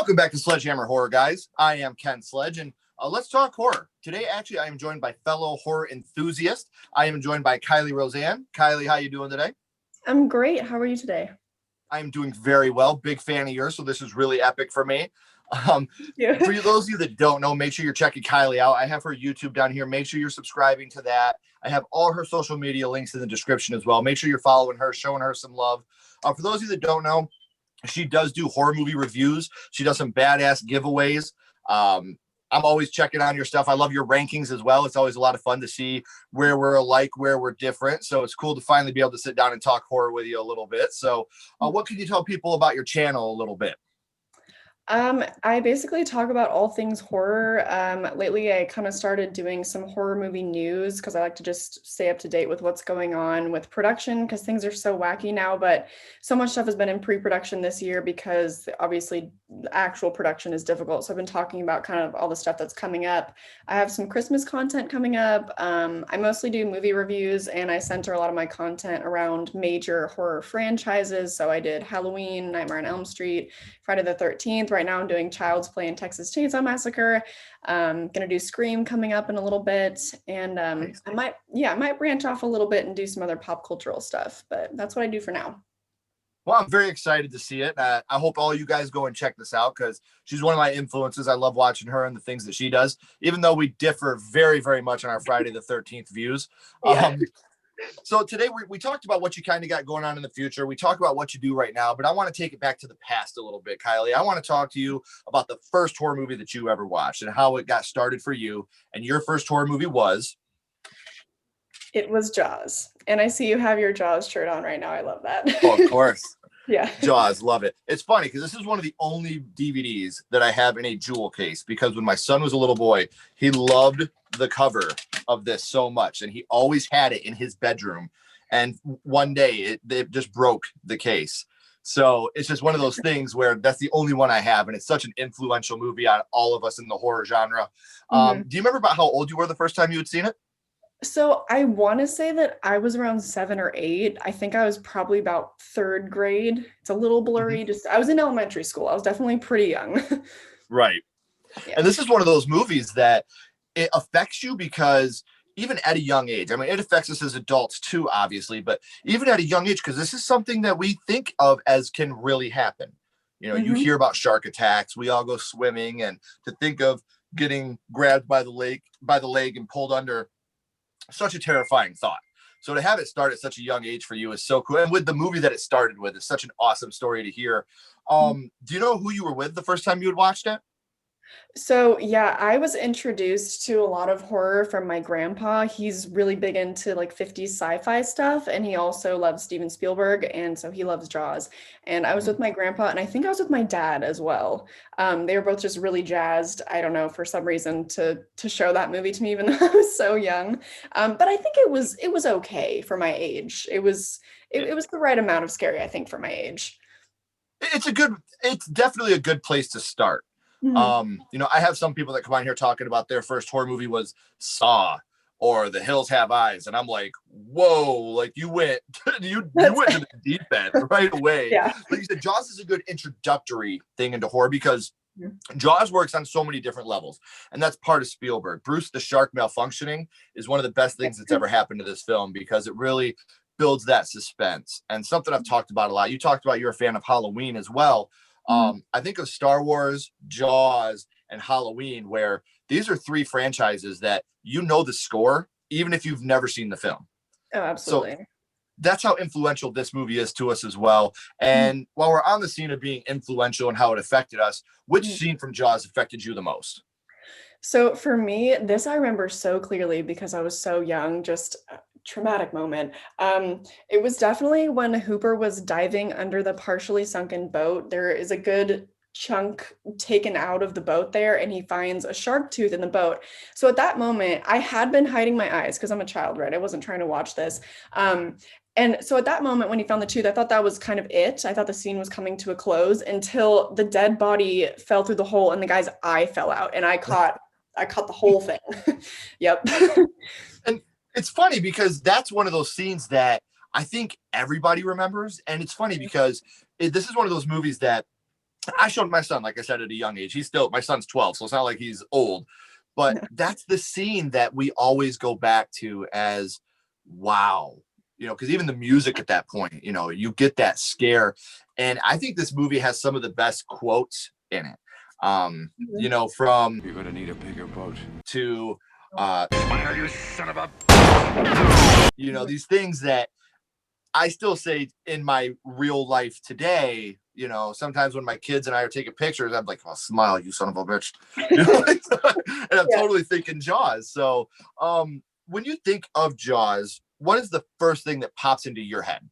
Welcome back to Sledgehammer Horror, guys. I am Ken Sledge, and let's talk horror. Today, actually, I am joined by fellow horror enthusiast. I am joined by Kylie Roseanne. Kylie, how you doing today? I'm great. How are you today? I am doing very well. Big fan of yours, so this is really epic for me. Yeah. For those of you that don't know, make sure you're checking Kylie out. I have her YouTube down here. Make sure you're subscribing to that. I have all her social media links in the description as well. Make sure you're following her, showing her some love. For those of you that don't know, she does do horror movie reviews. She does some badass giveaways. I'm always checking on your stuff. I love your rankings as well. It's always a lot of fun to see where we're alike, where we're different. So it's cool to finally be able to sit down and talk horror with you a little bit. So what can you tell people about your channel a little bit? I basically talk about all things horror. Lately, I kind of started doing some horror movie news because I like to just stay up to date with what's going on with production because things are so wacky now. But so much stuff has been in pre-production this year because obviously the actual production is difficult. So I've been talking about kind of all the stuff that's coming up. I have some Christmas content coming up. I mostly do movie reviews and I center a lot of my content around major horror franchises. So I did Halloween, Nightmare on Elm Street, Friday the 13th. Right now I'm doing Child's Play and Texas Chainsaw Massacre. Gonna do Scream coming up in a little bit. And Nice. I might branch off a little bit and do some other pop cultural stuff, but that's what I do for now. Well, I'm very excited to see it. I hope all you guys go and check this out because she's one of my influences. I love watching her and the things that she does, even though we differ very, very much on our Friday the 13th views. Yeah. So today we talked about what you kind of got going on in the future. We talked about what you do right now, but I want to take it back to the past a little bit, Kylie. I want to talk to you about the first horror movie that you ever watched and how it got started for you. And your first horror movie was? It was Jaws. And I see you have your Jaws shirt on right now. I love that. Oh, of course. Yeah. Jaws, love it. It's funny because this is one of the only DVDs that I have in a jewel case because when my son was a little boy, he loved the cover of this so much and he always had it in his bedroom. And one day it just broke the case. So it's just one of those things where that's the only one I have. And it's such an influential movie on all of us in the horror genre. Mhm. Do you remember about how old you were the first time you had seen it? So I want to say that I was around 7 or 8. I think I was probably about third grade. It's a little Mhm. blurry. Just I was in elementary school. I was definitely pretty young. Right. Yeah. And this is one of those movies that it affects you because even at a young age, I mean, it affects us as adults too, obviously, but even at a young age, because this is something that we think of as can really happen. You know, you Hmm. hear about shark attacks, we all go swimming, and to think of getting grabbed by the leg and pulled under, such a terrifying thought. So to have it start at such a young age for you is so cool. And with the movie that it started with, it's such an awesome story to hear. Do you know who you were with the first time you had watched it? So yeah, I was introduced to a lot of horror from my grandpa. He's really big into like 50s sci-fi stuff, and he also loves Steven Spielberg, and so he loves Jaws. And I was Mhm. with my grandpa, and I think I was with my dad as well. They were both just really jazzed. I don't know, for some reason to show that movie to me, even though I was so young. But I think it was okay for my age. It was the right amount of scary, I think, for my age. it's a good it's definitely a good place to start. Mhm. I have some people that come on here talking about their first horror movie was Saw or The Hills Have Eyes, and I'm like, whoa, like you went you That's went to the deep end right away. yeah. Like you said, Jaws is a good introductory thing into horror because Jaws works on so many different levels, and that's part of Spielberg. Bruce the Shark malfunctioning is one of the best things that's ever happened to this film because it really builds that suspense. And something I've talked about a lot. You talked about you're a fan of Halloween as well. Mhm. I think of Star Wars, Jaws, and Halloween, where these are three franchises that you know the score, even if you've never seen the film. Oh, So absolutely. that's how influential this movie is to us as well. And while we're on the scene of being influential and how it affected us, which Mhm. scene from Jaws affected you the most? So for me, this I remember so clearly because I was so young, just a traumatic moment. It was definitely when Hooper was diving under the partially sunken boat. There is a good chunk taken out of the boat there, and he finds a shark tooth in the boat. So at that moment, I had been hiding my eyes because I'm a child, right? I wasn't trying to watch this. And so at that moment, when he found the tooth, I thought that was kind of it. I thought the scene was coming to a close until the dead body fell through the hole and the guy's eye fell out, and I caught the whole thing. Yep. And it's funny because that's one of those scenes that I think everybody remembers. And it's funny because this is one of those movies that I showed my son, like I said, at a young age. My son's 12, so it's not like he's old. But that's the scene that we always go back to as wow. Because even the music at that point, you get that scare. And I think this movie has some of the best quotes in it. From You're gonna need a bigger boat. to Smile, you son of a. these things that I still say in my real life today. Sometimes when my kids and I are taking pictures, I'm like, "Oh, smile, you son of a bitch," and I'm totally thinking Jaws. So, when you think of Jaws, what is the first thing that pops into your head?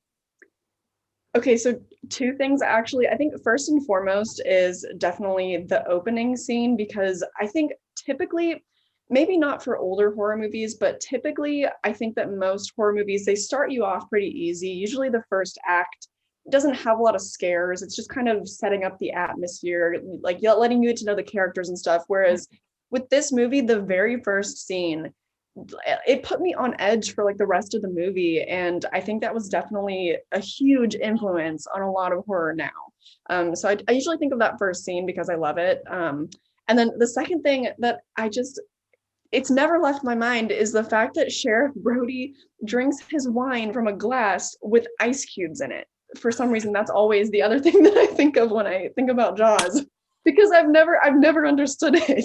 Okay, so two things actually. I think first and foremost is definitely the opening scene, because I think typically, maybe not for older horror movies, but typically I think that most horror movies, they start you off pretty easy. Usually the first act doesn't have a lot of scares. It's just kind of setting up the atmosphere, like letting you get to know the characters and stuff. Whereas with this movie, the very first scene, it put me on edge for like the rest of the movie, and I think that was definitely a huge influence on a lot of horror now. So I usually think of that first scene because I love it. And then the second thing that it's never left my mind is the fact that Sheriff Brody drinks his wine from a glass with ice cubes in it. For some reason, that's always the other thing that I think of when I think about Jaws, because I've never understood it.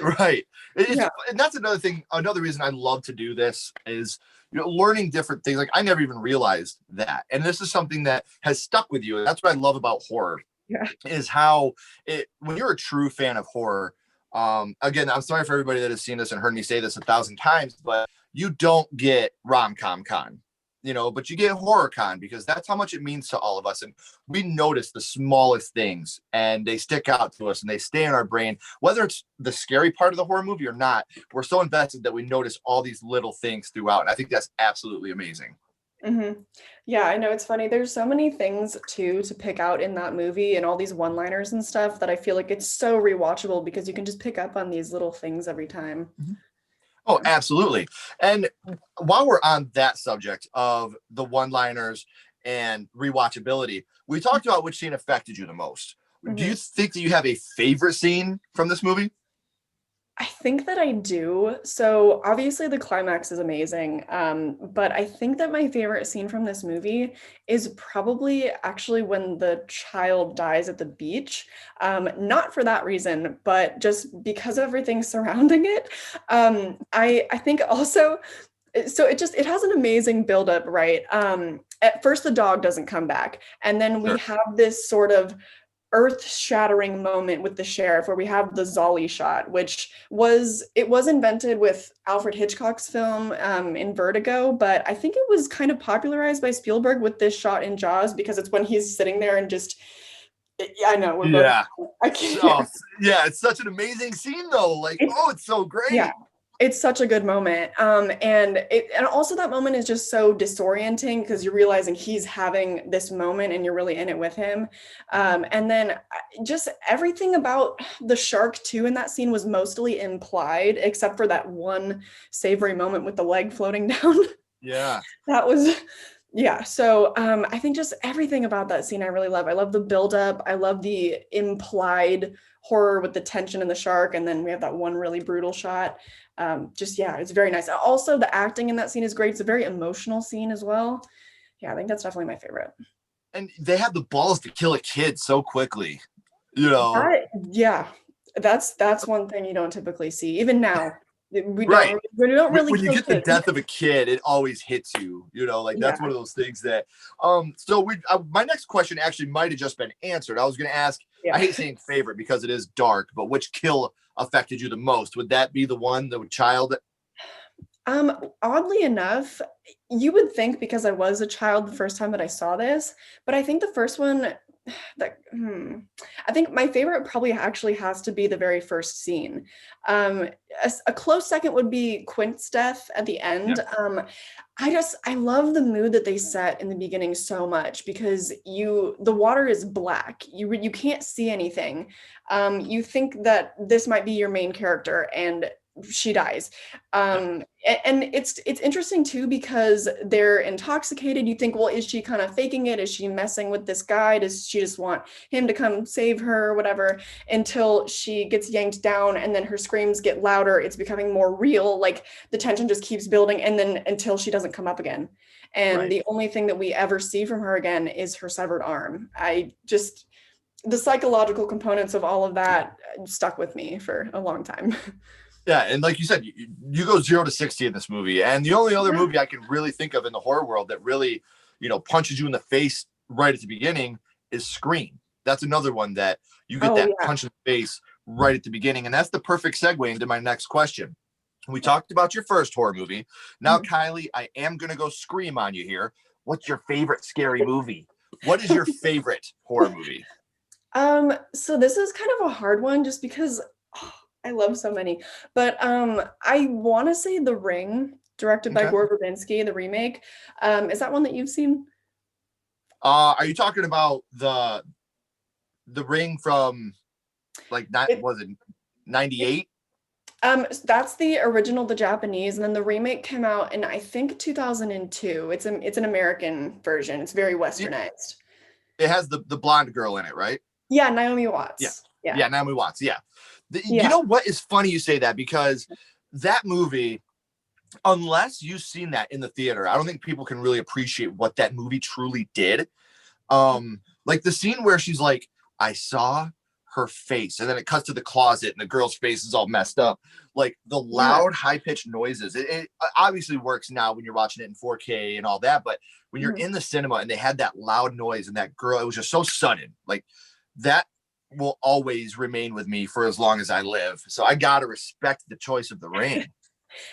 Right. Yeah. And that's another thing. Another reason I love to do this is, learning different things. Like I never even realized that. And this is something that has stuck with you. And that's what I love about horror Yeah. is how when you're a true fan of horror, again, I'm sorry for everybody that has seen this and heard me say this 1,000 times, but you don't get rom-com con, but you get horror con because that's how much it means to all of us. And we notice the smallest things and they stick out to us and they stay in our brain, whether it's the scary part of the horror movie or not. We're so invested that we notice all these little things throughout. And I think that's absolutely amazing. Mm-hmm. Yeah, I know, it's funny. There's so many things too to pick out in that movie and all these one-liners and stuff that I feel like it's so rewatchable because you can just pick up on these little things every time. Oh, absolutely. And while we're on that subject of the one-liners and rewatchability, we talked about which scene affected you the most. Do you Mhm. think that you have a favorite scene from this movie? I think that I do. So obviously the climax is amazing. But I think that my favorite scene from this movie is probably actually when the child dies at the beach. Not for that reason, but just because of everything surrounding it. I think also, so it has an amazing buildup, right? At first the dog doesn't come back, and then we Sure. have this sort of earth-shattering moment with the sheriff where we have the Zolly shot, which was invented with Alfred Hitchcock's film in Vertigo, but I think it was kind of popularized by Spielberg with this shot in Jaws because it's when he's sitting there and just yeah, I know we're both Yeah. I So, can't yeah, it's such an amazing scene though. Like, it's oh, it's so yeah, great. it's such a good moment. And also that moment is just so disorienting because you're realizing he's having this moment and you're really in it with him. And then just everything about the shark too in that scene was mostly implied, except for that one savory moment with the leg floating down. Yeah. That was yeah. So I think just everything about that scene I really love. I love the buildup. I love the implied horror with the tension and the shark, and then we have that one really brutal shot. Just yeah, it's very nice. Also, the acting in that scene is great. It's a very emotional scene as well. Yeah, I think that's definitely my favorite. And they have the balls to kill a kid so quickly, you know. Yeah, that's one thing you don't typically see. Even now, Right. we don't really When you kill get the kids. death of a kid, it always hits you, like Yeah. that's one of those things that so my next question actually might have just been answered. I was going to ask, I Yeah. hate saying favorite because it is dark, but which kill affected you the most? Would that be the one, the child? Oddly enough, you would think because I was a child the first time that I saw this, but I think the first one that I think my favorite probably actually has to be the very first scene. Um, a close second would be Quint's death at the Yeah. end. I love the mood that they set in the beginning so much because the water is black. You can't see anything. You think that this might be your main character, and she dies. And it's interesting too, because they're intoxicated. You think, well, is she kind of faking it? Is she messing with this guy? Does she just want him to come save her or whatever? Until she gets yanked down, and then her screams get louder. It's becoming more real. Like the tension just keeps building, and then until she doesn't come up again. And the only thing that we ever see from her again is her severed arm. The psychological components of all of that stuck with me for a long time. Yeah, and like you said, you go 0 to 60 in this movie, and the only other movie I can really think of in the horror world that really, punches you in the face right at the beginning is Scream. That's another one that you get punch in the face right at the beginning, and that's the perfect segue into my next question. We talked about your first horror movie. Now, Kylie, I am gonna go Scream on you here. What's your favorite scary movie? What is your favorite horror movie? So this is kind of a hard one, just because I love so many, but I want to say The Ring, directed by Gore Verbinski, the remake. Is that one that you've seen? Are you talking about the Ring from was it 98? That's the original, the Japanese, and then the remake came out in, I think, 2002. It's an American version. It's very westernized. It has the blonde girl in it, right? Yeah, Naomi Watts. Yeah, Naomi Watts. Yeah. You know what is funny you say that, because that movie, unless you've seen that in the theater, I don't think people can really appreciate what that movie truly did. Like the scene where she's like, I saw her face, and then it cuts to the closet and the girl's face is all messed up. Like the loud, high-pitched noises. It obviously works now when you're watching it in 4K and all that, but when you're in the cinema and they had that loud noise and that girl, it was just so sudden. Like that will always remain with me for as long as I live. So I gotta respect the choice of The Ring.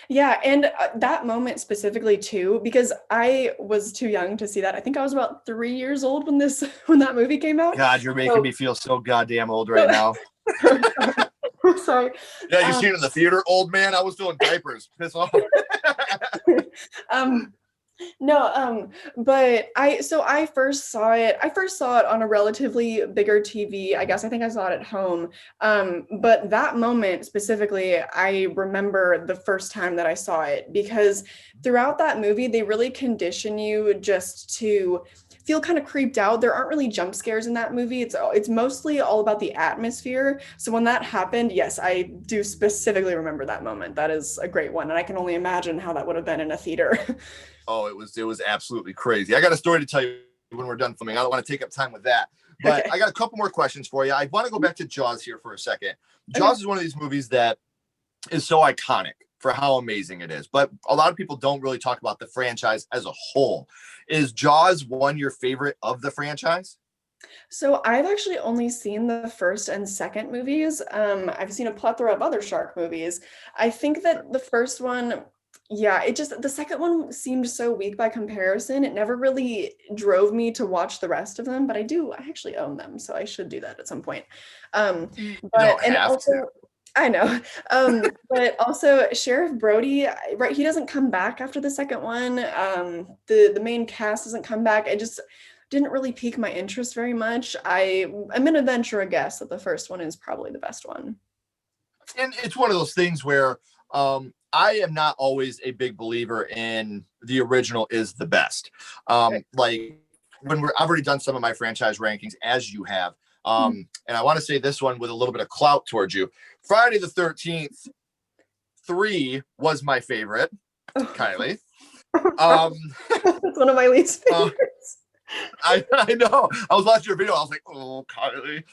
Yeah, and that moment specifically too, because I was too young to see that. I think I was about 3 years old when that movie came out. God, you're making me feel so goddamn old right now. I'm sorry. Yeah, you seen it in the theater, old man? I was doing diapers. Piss off. No, but I first saw it on a relatively bigger TV. I guess I think I saw it at home. But that moment specifically, I remember the first time that I saw it, because throughout that movie, they really condition you just to feel kind of creeped out. There aren't really jump scares in that movie. It's mostly all about the atmosphere. So when that happened, yes, I do specifically remember that moment. That is a great one, and I can only imagine how that would have been in a theater. Oh, it was absolutely crazy. I got a story to tell you when we're done filming. I don't want to take up time with that, but I got a couple more questions for you. I want to go back to Jaws here for a second. Jaws is one of these movies that is so iconic for how amazing it is, but a lot of people don't really talk about the franchise as a whole. Is Jaws one your favorite of the franchise? So I've actually only seen the first and second movies. I've seen a plethora of other shark movies. I think that the first one, the second one seemed so weak by comparison. It never really drove me to watch the rest of them, but I actually own them, so I should do that at some point. I know. But also Sheriff Brody, right? He doesn't come back after the second one. The main cast doesn't come back. I just didn't really pique my interest very much. I'm gonna venture a guess that the first one is probably the best one. And it's one of those things where I am not always a big believer in the original is the best. Like when I've already done some of my franchise rankings, as you have. And I want to say this one with a little bit of clout towards you. Friday the 13th 3 was my favorite. Kylie. That's one of my least favorites. I know. I was watching your video. I was like, oh, Kylie.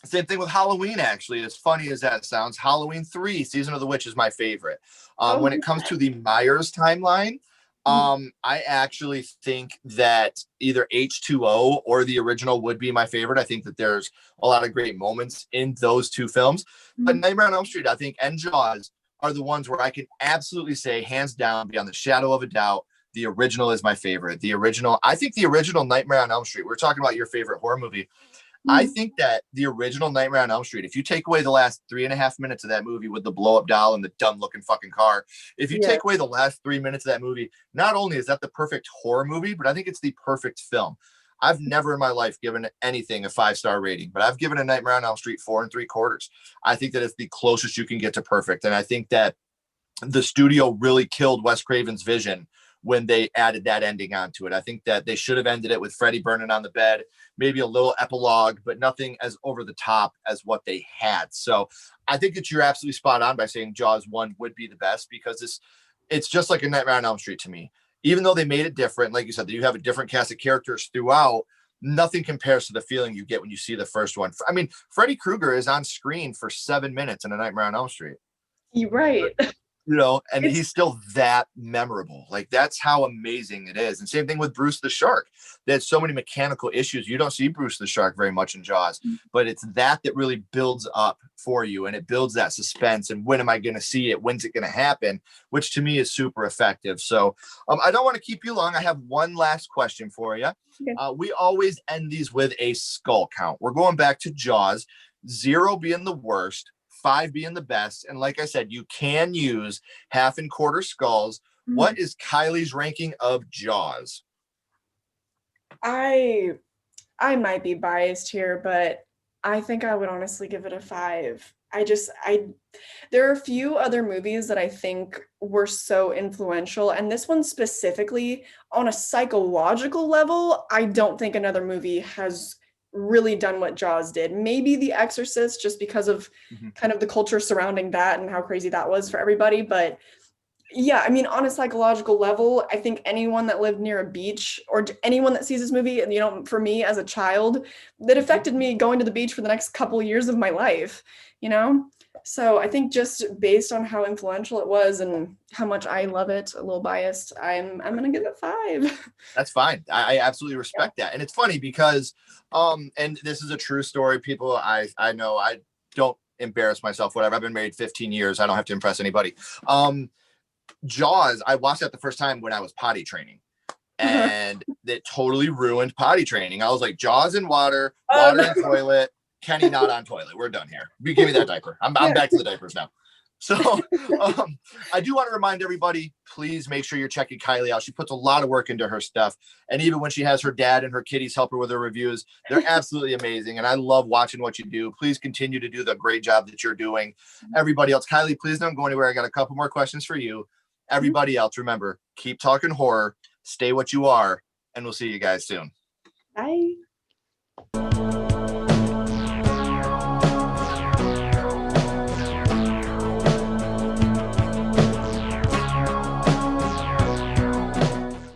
Same thing with Halloween, actually. As funny as that sounds, Halloween 3, Season of the Witch, is my favorite. When it comes to the Myers timeline, I actually think that either H2O or the original would be my favorite. I think that there's a lot of great moments in those two films. But Nightmare on Elm Street, I think, and Jaws are the ones where I can absolutely say, hands down, beyond the shadow of a doubt, the original is my favorite. I think the original Nightmare on Elm Street, we're talking about your favorite horror movie. I think that the original Nightmare on Elm Street, if you take away the last 3.5 minutes of that movie with the blow up doll and the dumb looking fucking car, if you take away the last 3 minutes of that movie, not only is that the perfect horror movie, but I think it's the perfect film. I've never in my life given anything a 5-star rating, but I've given A Nightmare on Elm Street 4 3/4. I think that it's the closest you can get to perfect. And I think that the studio really killed Wes Craven's vision when they added that ending onto it. I think that they should have ended it with Freddy burning on the bed, maybe a little epilogue, but nothing as over the top as what they had. So I think that you're absolutely spot on by saying Jaws 1 would be the best, because it's just like A Nightmare on Elm Street to me. Even though they made it different, like you said, that you have a different cast of characters throughout, nothing compares to the feeling you get when you see the first one. I mean, Freddy Krueger is on screen for 7 minutes in A Nightmare on Elm Street. You're right. And It's he's still that memorable. Like, that's how amazing it is. And same thing with Bruce the Shark. There's so many mechanical issues. You don't see Bruce the Shark very much in Jaws, but it's that really builds up for you, and it builds that suspense. And when am I going to see it? When's it going to happen? Which to me is super effective. So I don't want to keep you long. I have one last question for you. Okay. We always end these with a skull count. We're going back to Jaws, 0 being the worst, 5 being the best. And like I said, you can use half and quarter skulls. What is Kylie's ranking of Jaws? I might be biased here, but I think I would honestly give it a 5. There are a few other movies that I think were so influential, and this one specifically, on a psychological level, I don't think another movie has really done what Jaws did. Maybe The Exorcist, just because of kind of the culture surrounding that and how crazy that was for everybody. But yeah, I mean, on a psychological level, I think anyone that lived near a beach, or anyone that sees this movie, and for me as a child, that affected me going to the beach for the next couple of years of my life, So I think just based on how influential it was and how much I love it, a little biased, I'm gonna give it 5. That's fine. I absolutely respect that. And it's funny because and this is a true story. People, I know, I don't embarrass myself, whatever. I've been married 15 years. I don't have to impress anybody. Jaws, I watched that the first time when I was potty training, and it totally ruined potty training. I was like, Jaws in water, water in toilet, Kenny not on toilet. We're done here. Give me that diaper. I'm back to the diapers now. So I do want to remind everybody, please make sure you're checking Kylie out. She puts a lot of work into her stuff. And even when she has her dad and her kitties help her with her reviews, they're absolutely amazing. And I love watching what you do. Please continue to do the great job that you're doing. Everybody else, Kylie, please don't go anywhere. I got a couple more questions for you. Everybody else, remember, keep talking horror, stay what you are, and we'll see you guys soon. Bye.